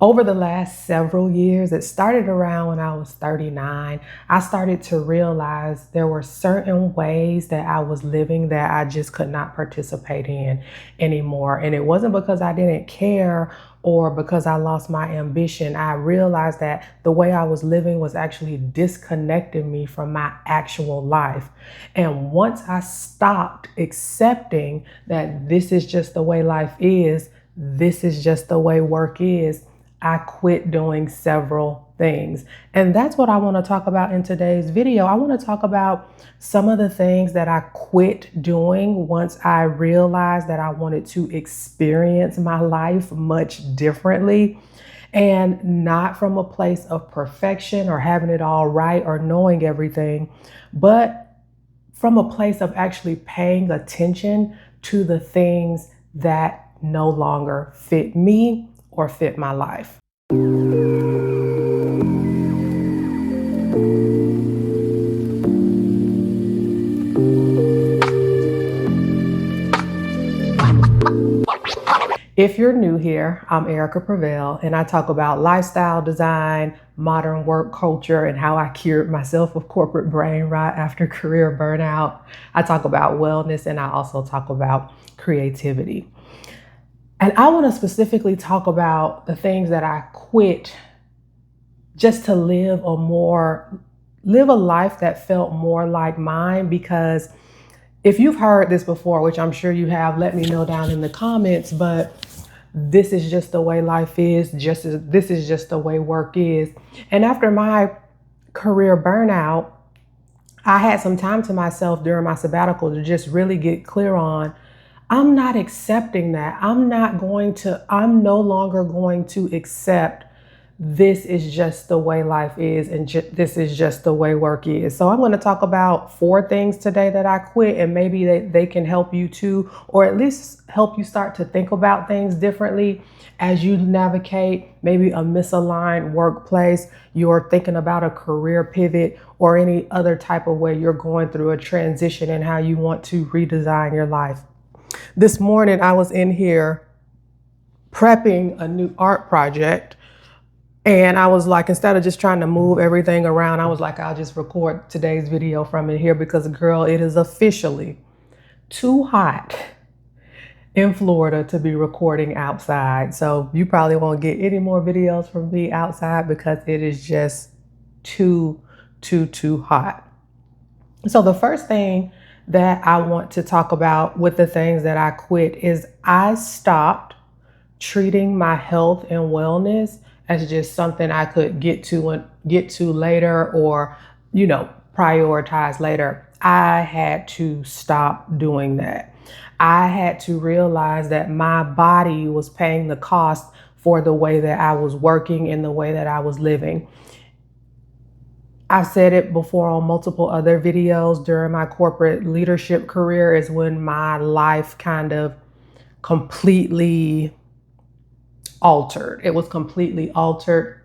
Over the last several years, it started around when I was 39, I started to realize there were certain ways that I was living that I just could not participate in anymore. And it wasn't because I didn't care or because I lost my ambition. I realized that the way I was living was actually disconnecting me from my actual life. And once I stopped accepting that this is just the way life is, this is just the way work is, I quit doing several things. And that's what I want to talk about in today's video. I want to talk about some of the things that I quit doing once I realized that I wanted to experience my life much differently, and not from a place of perfection or having it all right or knowing everything, but from a place of actually paying attention to the things that no longer fit me or fit my life. If you're new here, I'm Erica Prevail, and I talk about lifestyle design, modern work culture, and how I cured myself of corporate brain rot after career burnout. I talk about wellness, and I also talk about creativity. And I want to specifically talk about the things that I quit just to live a life that felt more like mine. Because if you've heard this before, which I'm sure you have, let me know down in the comments, but this is just the way life is, this is just the way work is. And after my career burnout, I had some time to myself during my sabbatical to just really get clear on, I'm not accepting that. I'm no longer going to accept this is just the way life is, and this is just the way work is. So I'm going to talk about 4 things today that I quit, and maybe they can help you too, or at least help you start to think about things differently as you navigate maybe a misaligned workplace, you're thinking about a career pivot, or any other type of way you're going through a transition and how you want to redesign your life. This morning I was in here prepping a new art project. And I was like, instead of just trying to move everything around, I was like, I'll just record today's video from in here because, girl, it is officially too hot in Florida to be recording outside. So you probably won't get any more videos from me outside because it is just too hot. So the first thing that I want to talk about with the things that I quit is I stopped treating my health and wellness as just something I could get to later, or, prioritize later. I had to stop doing that. I had to realize that my body was paying the cost for the way that I was working and the way that I was living. I've said it before on multiple other videos. During my corporate leadership career is when my life kind of completely altered. It was completely altered.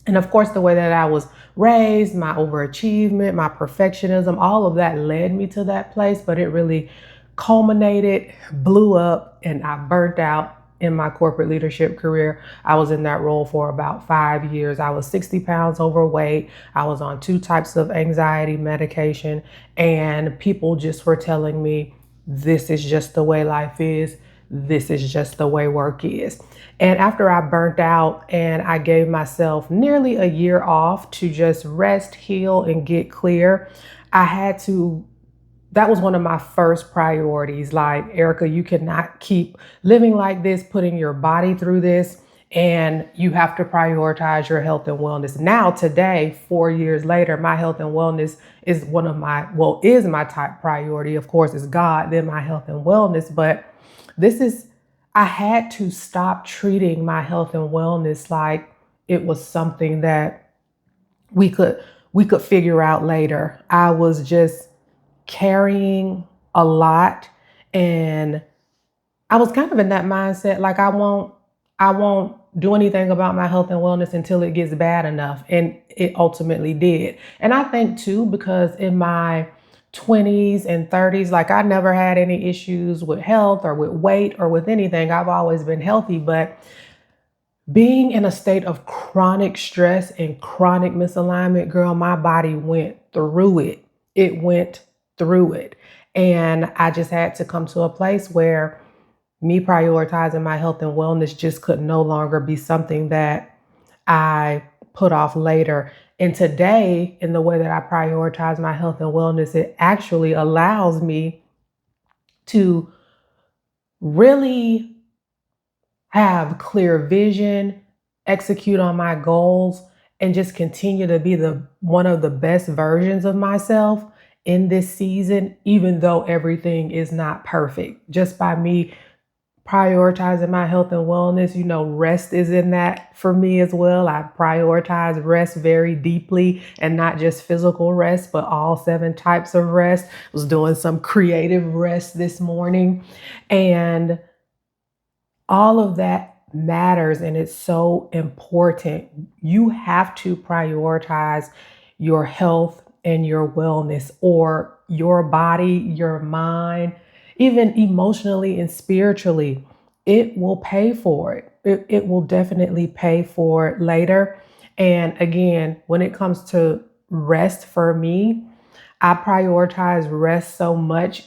And of course, the way that I was raised, my overachievement, my perfectionism, all of that led me to that place, but it really culminated, blew up, and I burnt out in my corporate leadership career. I was in that role for about 5 years. I was 60 pounds overweight. I was on 2 types of anxiety medication, and people just were telling me, this is just the way life is. This is just the way work is. And after I burnt out and I gave myself nearly a year off to just rest, heal, and get clear, that was one of my first priorities. Like, Erica, you cannot keep living like this, putting your body through this, and you have to prioritize your health and wellness. Now, today, 4 years later, my health and wellness is is my top priority. Of course, it's God, then my health and wellness. But I had to stop treating my health and wellness like it was something that we could figure out later. I was just carrying a lot, and I was kind of in that mindset, like I won't do anything about my health and wellness until it gets bad enough. And it ultimately did. And I think too, because in my 20s and 30s, like, I never had any issues with health or with weight or with anything. I've always been healthy, but Being in a state of chronic stress and chronic misalignment, girl, my body went through it. It went through it. And I just had to come to a place where me prioritizing my health and wellness just could no longer be something that I put off later. And today, in the way that I prioritize my health and wellness, it actually allows me to really have clear vision, execute on my goals, and just continue to be the one of the best versions of myself in this season, even though everything is not perfect. Just by me prioritizing my health and wellness, rest is in that for me as well. I prioritize rest very deeply, and not just physical rest, but all 7 types of rest. I was doing some creative rest this morning, and all of that matters, and it's so important. You have to prioritize your health and your wellness, or your body, your mind, even emotionally and spiritually. It will pay for it. It will definitely pay for it later. And again, when it comes to rest for me, I prioritize rest so much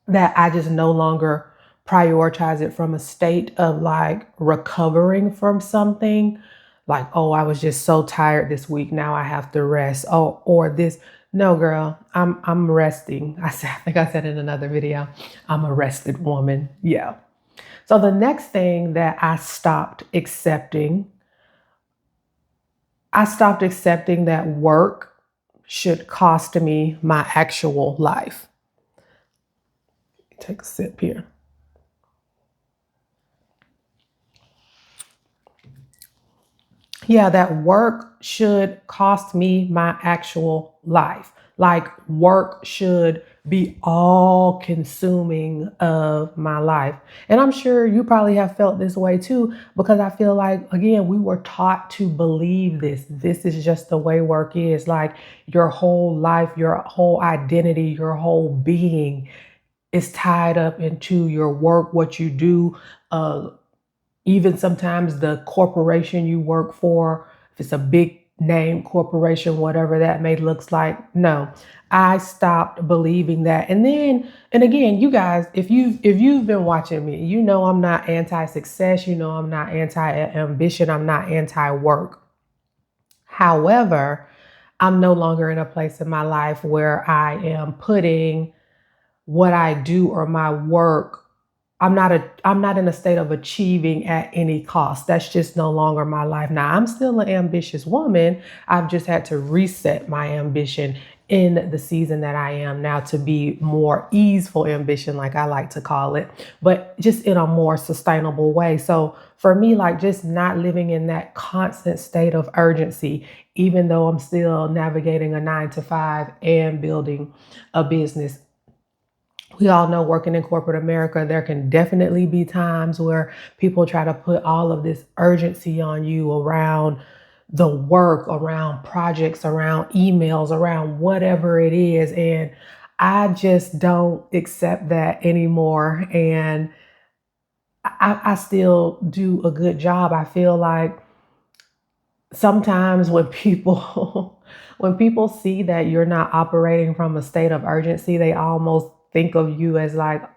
that I just no longer prioritize it from a state of like recovering from something. Like, oh, I was just so tired this week. Now I have to rest. Oh, or this. No, girl, I'm resting. I think I said in another video, I'm a rested woman. Yeah. So the next thing that I stopped accepting that work should cost me my actual life. Take a sip here. Yeah, that work should cost me my actual life. Like, work should be all consuming of my life. And I'm sure you probably have felt this way too, because I feel like, again, we were taught to believe this. This is just the way work is. Like, your whole life, your whole identity, your whole being is tied up into your work, what you do, even sometimes the corporation you work for, if it's a big name corporation, whatever that may looks like. No, I stopped believing that. And again, you guys, if you've been watching me, I'm not anti-success, I'm not anti-ambition, I'm not anti-work. However, I'm no longer in a place in my life where I am putting what I do or my work. I'm not in a state of achieving at any cost. That's just no longer my life. Now, I'm still an ambitious woman. I've just had to reset my ambition in the season that I am now to be more easeful ambition, like I like to call it, but just in a more sustainable way. So for me, like, just not living in that constant state of urgency, even though I'm still navigating a 9 to 5 and building a business. We all know, working in corporate America, there can definitely be times where people try to put all of this urgency on you around the work, around projects, around emails, around whatever it is. And I just don't accept that anymore. And I still do a good job. I feel like sometimes when people when people see that you're not operating from a state of urgency, they almost think of you as like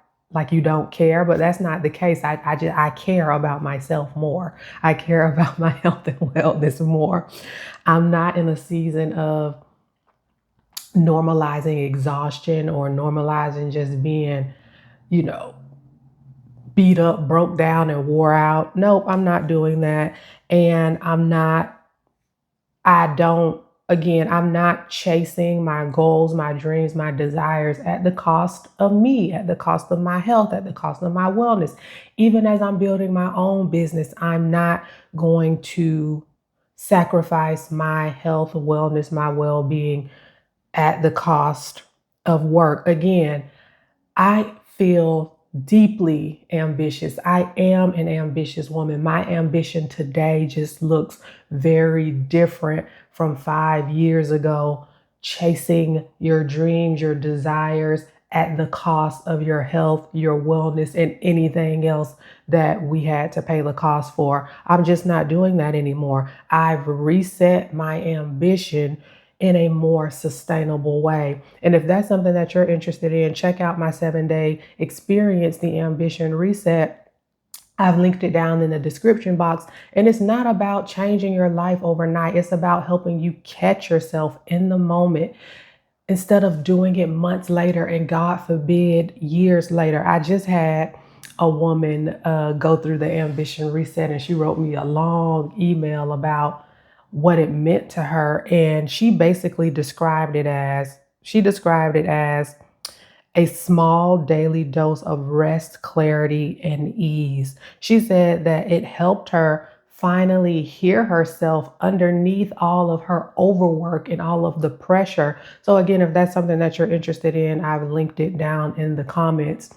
you don't care, but that's not the case. I care about myself more. I care about my health and wellness more. I'm not in a season of normalizing exhaustion or normalizing just being, you know, beat up, broke down, and wore out. Nope, I'm not doing that. And I don't, again, I'm not chasing my goals, my dreams, my desires at the cost of me, at the cost of my health, at the cost of my wellness. Even as I'm building my own business, I'm not going to sacrifice my health, wellness, my well being at the cost of work. Again, I feel deeply ambitious. I am an ambitious woman. My ambition today just looks very different from 5 years ago. Chasing your dreams, your desires at the cost of your health, your wellness, and anything else that we had to pay the cost for. I'm just not doing that anymore. I've reset my ambition in a more sustainable way. And if that's something that you're interested in, check out my 7-day experience, the Ambition Reset. I've linked it down in the description box. And it's not about changing your life overnight. It's about helping you catch yourself in the moment instead of doing it months later and, God forbid, years later. I just had a woman go through the Ambition Reset, and she wrote me a long email about what it meant to her. And she basically described it as a small daily dose of rest, clarity, and ease. She said that it helped her finally hear herself underneath all of her overwork and all of the pressure. So again, if that's something that you're interested in, I've linked it down in the comments.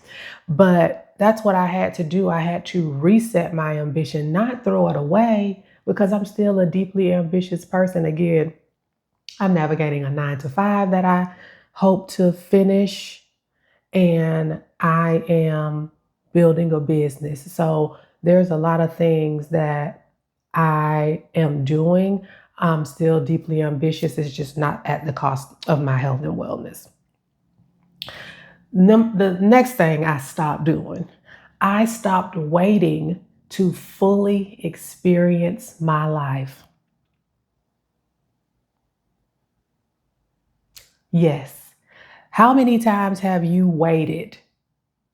But that's what I had to do. I had to reset my ambition, not throw it away, because I'm still a deeply ambitious person. Again, I'm navigating a 9 to 5 that I hope to finish, and I am building a business. So there's a lot of things that I am doing. I'm still deeply ambitious. It's just not at the cost of my health and wellness. The next thing I stopped doing, I stopped waiting to fully experience my life. Yes. How many times have you waited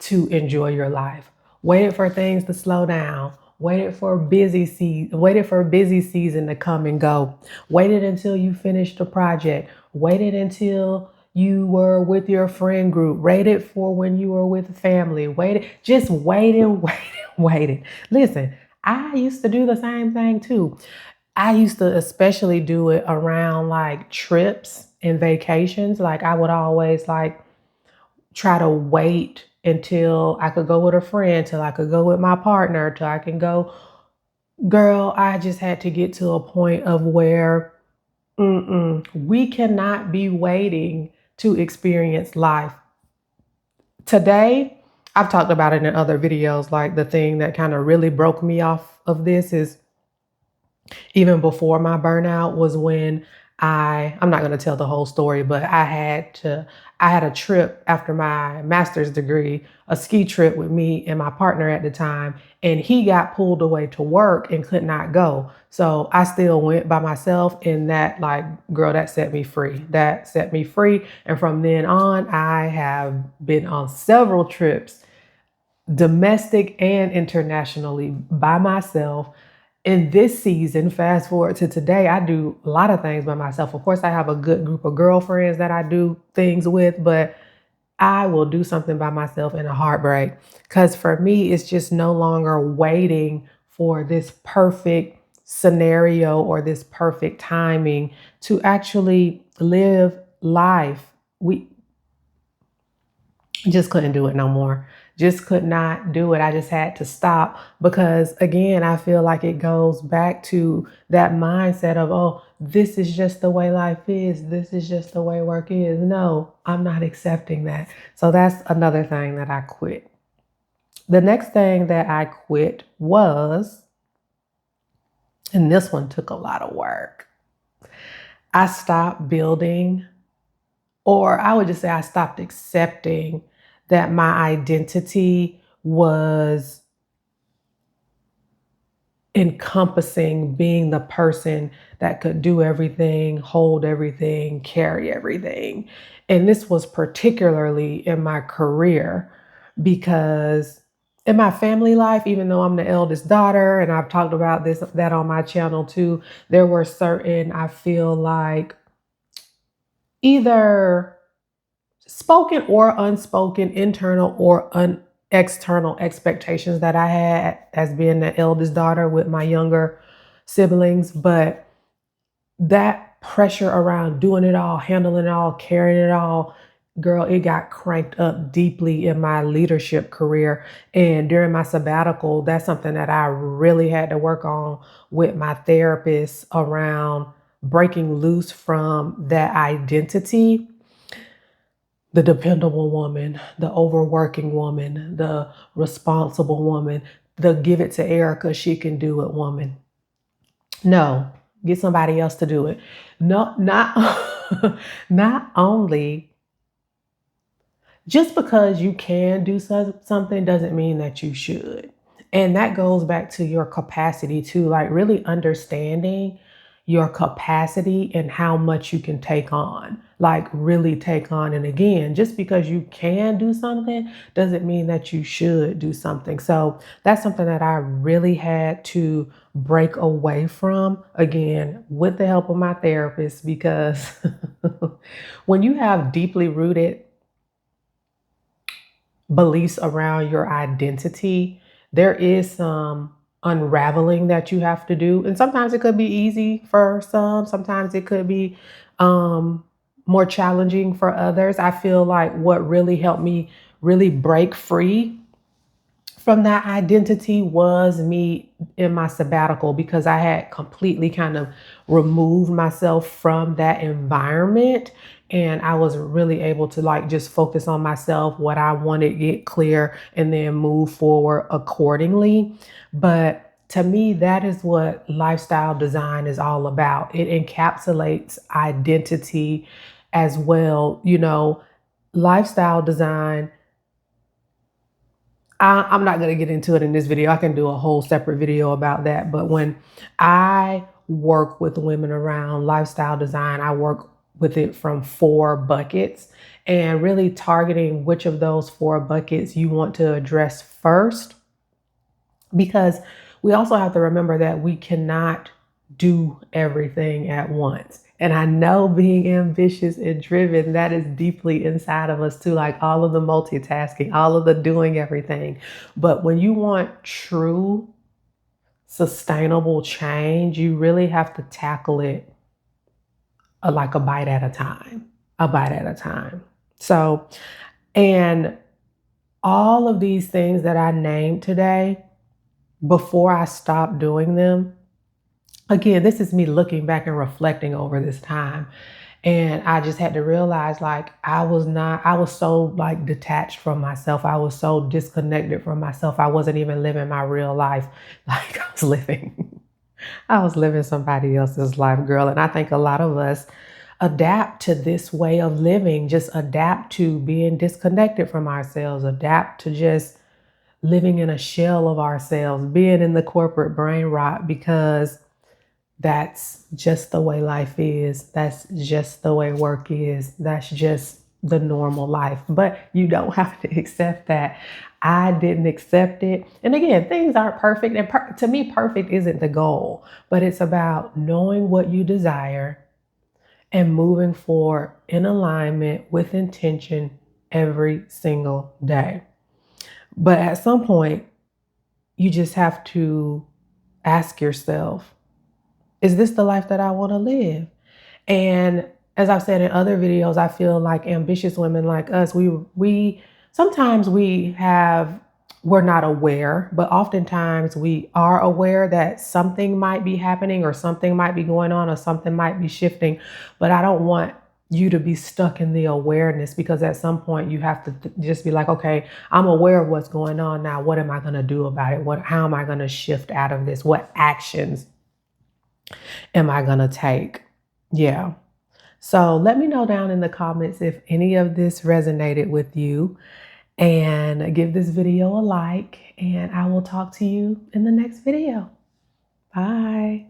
to enjoy your life? Waited for things to slow down. Waited for busy season to come and go. Waited until you finished a project. Waited until you were with your friend group. Waited for when you were with family. Just waiting, waiting, waiting. Listen, I used to do the same thing too. I used to especially do it around like trips and vacations. Like I would always like try to wait until I could go with a friend, till I could go with my partner, till I can go. Girl, I just had to get to a point of where we cannot be waiting to experience life. Today, I've talked about it in other videos. Like the thing that kind of really broke me off of this is even before my burnout was when I'm not going to tell the whole story, but I had a trip after my master's degree, a ski trip with me and my partner at the time, and he got pulled away to work and could not go. So I still went by myself, and that, like, girl, that set me free. That set me free. And from then on, I have been on several trips, domestic and internationally, by myself. In this season, fast forward to today, I do a lot of things by myself. Of course, I have a good group of girlfriends that I do things with, but I will do something by myself in a heartbreak. Because for me, it's just no longer waiting for this perfect scenario or this perfect timing to actually live life. We just couldn't do it no more. Just could not do it. I just had to stop because, again, I feel like it goes back to that mindset of, oh, this is just the way life is. This is just the way work is. No, I'm not accepting that. So that's another thing that I quit. The next thing that I quit was, and this one took a lot of work, I stopped building, or I would just say I stopped accepting that my identity was encompassing being the person that could do everything, hold everything, carry everything. And this was particularly in my career, because in my family life, even though I'm the eldest daughter, and I've talked about that on my channel too, there were certain, I feel like, either spoken or unspoken, internal or external expectations that I had as being the eldest daughter with my younger siblings. But that pressure around doing it all, handling it all, carrying it all, girl, it got cranked up deeply in my leadership career. And during my sabbatical, that's something that I really had to work on with my therapist, around breaking loose from that identity. the dependable woman, the overworking woman, the responsible woman, the give it to Erica, she can do it woman. No, get somebody else to do it. No, not not only just because you can do something doesn't mean that you should. And that goes back to your capacity too, like really understanding your capacity and how much you can take on, like really take on. And again, just because you can do something doesn't mean that you should do something. So that's something that I really had to break away from, again, with the help of my therapist, because when you have deeply rooted beliefs around your identity, there is some unraveling that you have to do. And sometimes it could be easy for some, sometimes it could be um, more challenging for others. I feel like what really helped me really break free from that identity was me in my sabbatical, because I had completely kind of removed myself from that environment, and I was really able to like just focus on myself, what I wanted, get clear, and then move forward accordingly. But to me, that is what lifestyle design is all about. It encapsulates identity as well. Lifestyle design, I'm not going to get into it in this video. I can do a whole separate video about that. But when I work with women around lifestyle design, I work with it from 4 buckets, and really targeting which of those 4 buckets you want to address first. Because we also have to remember that we cannot do everything at once. And I know, being ambitious and driven, that is deeply inside of us too, like all of the multitasking, all of the doing everything. But when you want true sustainable change, you really have to tackle it like a bite at a time, a bite at a time. So, and all of these things that I named today, before I stopped doing them, again, this is me looking back and reflecting over this time. And I just had to realize, like, I was so like detached from myself. I was so disconnected from myself. I wasn't even living my real life. Like I was living somebody else's life, girl. And I think a lot of us adapt to this way of living, just adapt to being disconnected from ourselves, adapt to just living in a shell of ourselves, being in the corporate brain rot, because that's just the way life is. That's just the way work is. That's just the normal life. But you don't have to accept that. I didn't accept it. And again, things aren't perfect. And to me, perfect isn't the goal, but it's about knowing what you desire and moving forward in alignment with intention every single day. But at some point, you just have to ask yourself, is this the life that I want to live? And as I've said in other videos, I feel like ambitious women like us, we sometimes we're not aware, but oftentimes we are aware that something might be happening or something might be going on or something might be shifting. But I don't want you to be stuck in the awareness, because at some point you have to just be like, okay, I'm aware of what's going on now. What am I going to do about it? How am I going to shift out of this? What actions am I going to take? Yeah. So let me know down in the comments if any of this resonated with you, and give this video a like, and I will talk to you in the next video. Bye.